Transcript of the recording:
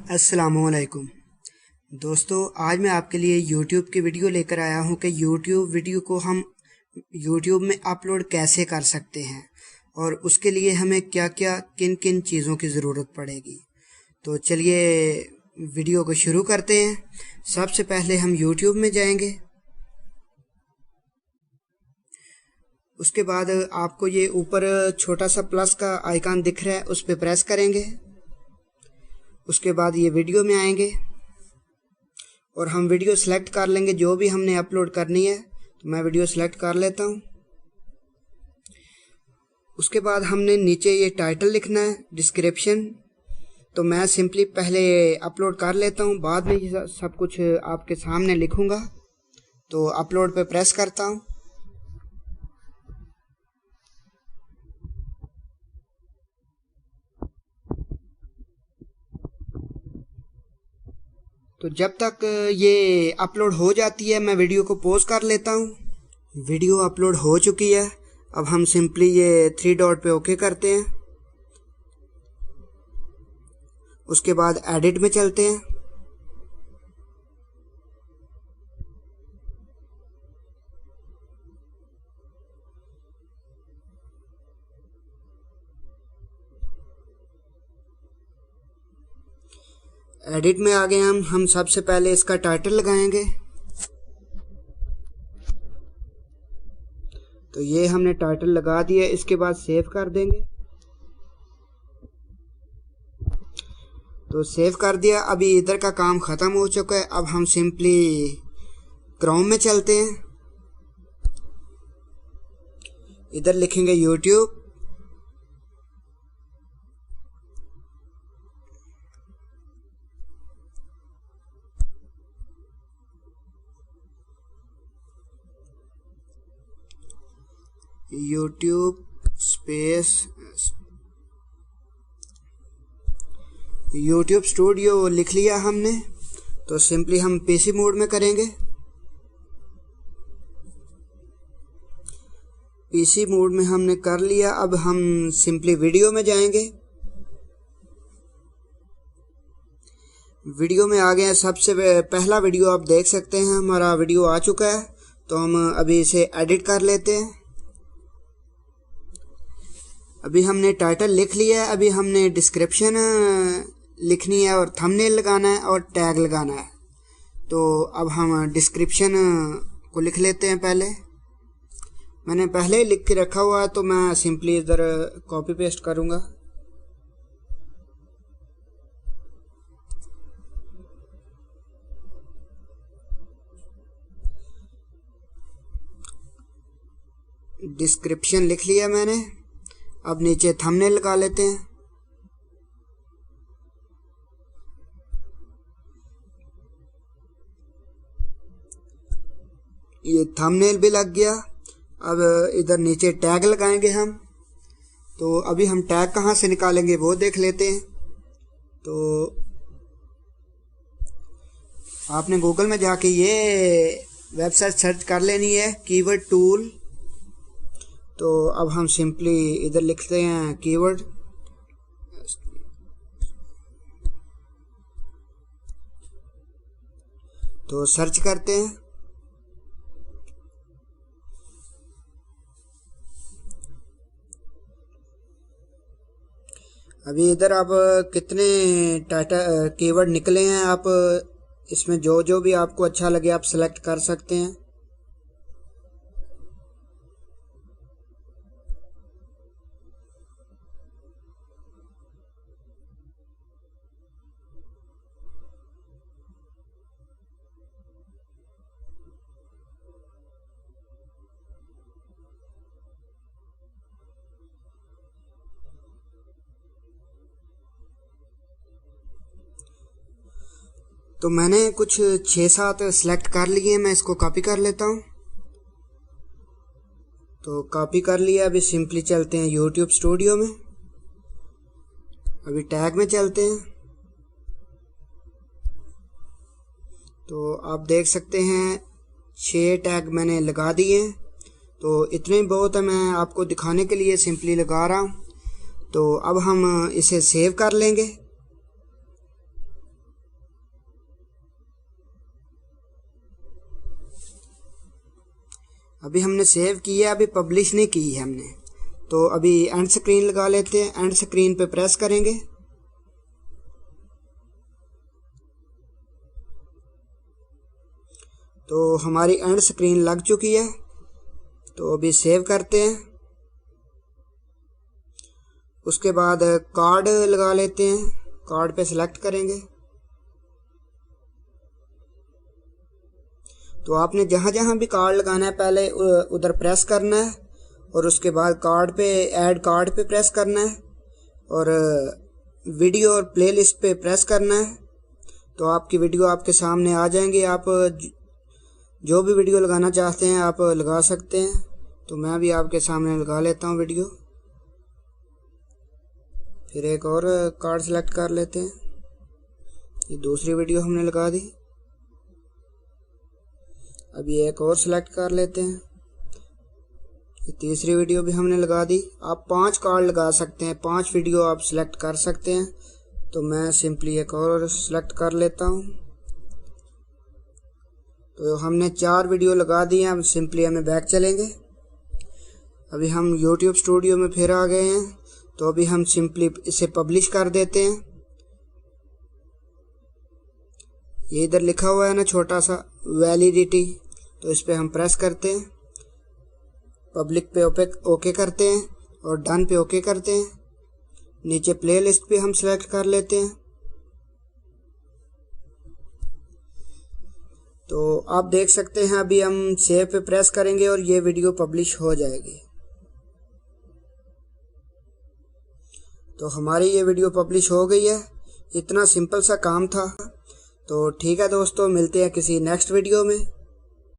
अस्सलामुअलैकुम दोस्तों, आज मैं आपके लिए YouTube की वीडियो लेकर आया हूं कि YouTube वीडियो को हम YouTube में अपलोड कैसे कर सकते हैं और उसके लिए हमें क्या क्या किन किन चीज़ों की ज़रूरत पड़ेगी। तो चलिए वीडियो को शुरू करते हैं। सबसे पहले हम YouTube में जाएंगे। उसके बाद आपको ये ऊपर छोटा सा प्लस का आइकन दिख रहा है, उस पर प्रेस करेंगे। उसके बाद ये वीडियो में आएंगे और हम वीडियो सेलेक्ट कर लेंगे जो भी हमने अपलोड करनी है। तो मैं वीडियो सेलेक्ट कर लेता हूँ। उसके बाद हमने नीचे ये टाइटल लिखना है, डिस्क्रिप्शन। तो मैं सिंपली पहले अपलोड कर लेता हूँ, बाद में ये सब कुछ आपके सामने लिखूँगा। तो अपलोड पे प्रेस करता हूँ। तो जब तक ये अपलोड हो जाती है मैं वीडियो को पॉज कर लेता हूँ। वीडियो अपलोड हो चुकी है। अब हम सिंपली ये 3 डॉट पे ओके करते हैं। उसके बाद एडिट में चलते हैं। एडिट में आ गए हम सबसे पहले इसका टाइटल लगाएंगे। तो ये हमने टाइटल लगा दिया। इसके बाद सेव कर देंगे। तो सेव कर दिया। अभी इधर का काम ख़त्म हो चुका है। अब हम सिंपली क्रोम में चलते हैं। इधर लिखेंगे YouTube। YouTube space YouTube studio लिख लिया हमने। तो सिंपली हम पीसी मोड में करेंगे। पीसी मोड में हमने कर लिया। अब हम सिंपली वीडियो में जाएंगे। वीडियो में आ गए हैं। सबसे पहला वीडियो आप देख सकते हैं, हमारा वीडियो आ चुका है। तो हम अभी इसे एडिट कर लेते हैं। अभी हमने टाइटल लिख लिया है। अभी हमने डिस्क्रिप्शन लिखनी है और थंबनेल लगाना है और टैग लगाना है। तो अब हम डिस्क्रिप्शन को लिख लेते हैं। पहले मैंने पहले ही लिख के रखा हुआ है, तो मैं सिंपली इधर कॉपी पेस्ट करूँगा। डिस्क्रिप्शन लिख लिया मैंने। अब नीचे थंबनेल लगा लेते हैं। ये थंबनेल भी लग गया। अब इधर नीचे टैग लगाएंगे हम। तो अभी हम टैग कहाँ से निकालेंगे वो देख लेते हैं। तो आपने गूगल में जाके ये वेबसाइट सर्च कर लेनी है, कीवर्ड टूल। तो अब हम सिंपली इधर लिखते हैं कीवर्ड। तो सर्च करते हैं। अभी इधर आप कितने कीवर्ड निकले हैं, आप इसमें जो जो भी आपको अच्छा लगे आप सेलेक्ट कर सकते हैं। तो मैंने कुछ 6-7 सेलेक्ट कर लिए हैं। मैं इसको कॉपी कर लेता हूँ। तो कॉपी कर लिया। अभी सिंपली चलते हैं YouTube स्टूडियो में। अभी टैग में चलते हैं। तो आप देख सकते हैं 6 टैग मैंने लगा दिए हैं। तो इतने ही बहुत है, मैं आपको दिखाने के लिए सिंपली लगा रहा हूँ। तो अब हम इसे सेव कर लेंगे। अभी हमने सेव किया, अभी पब्लिश नहीं की है हमने। तो अभी एंड स्क्रीन लगा लेते हैं। एंड स्क्रीन पे प्रेस करेंगे तो हमारी एंड स्क्रीन लग चुकी है। तो अभी सेव करते हैं। उसके बाद कार्ड लगा लेते हैं। कार्ड पे सिलेक्ट करेंगे। तो आपने जहां जहां भी कार्ड लगाना है पहले उधर प्रेस करना है और उसके बाद कार्ड पे ऐड कार्ड पे प्रेस करना है और वीडियो और प्लेलिस्ट पे प्रेस करना है। तो आपकी वीडियो आपके सामने आ जाएंगी। आप जो भी वीडियो लगाना चाहते हैं आप लगा सकते हैं। तो मैं भी आपके सामने लगा लेता हूँ वीडियो। फिर एक और कार्ड सेलेक्ट कर लेते हैं। ये दूसरी वीडियो हमने लगा दी। अभी एक और सेलेक्ट कर लेते हैं। ये तीसरी वीडियो भी हमने लगा दी। आप 5 कार्ड लगा सकते हैं, 5 वीडियो आप सिलेक्ट कर सकते हैं। तो मैं सिंपली एक और सिलेक्ट कर लेता हूँ। तो हमने 4 वीडियो लगा दी हैं। अब सिंपली हमें बैक चलेंगे। अभी हम YouTube स्टूडियो में फिर आ गए हैं। तो अभी हम सिंपली इसे पब्लिश कर देते हैं। ये इधर लिखा हुआ है ना छोटा सा वैलिडिटी, तो इस पे हम प्रेस करते हैं। पब्लिक पे ओके करते हैं और डन पे ओके करते हैं। नीचे प्लेलिस्ट पे हम सिलेक्ट कर लेते हैं। तो आप देख सकते हैं अभी हम सेव पे प्रेस करेंगे और ये वीडियो पब्लिश हो जाएगी। तो हमारी ये वीडियो पब्लिश हो गई है। इतना सिंपल सा काम था। तो ठीक है दोस्तों, मिलते हैं किसी नेक्स्ट वीडियो में।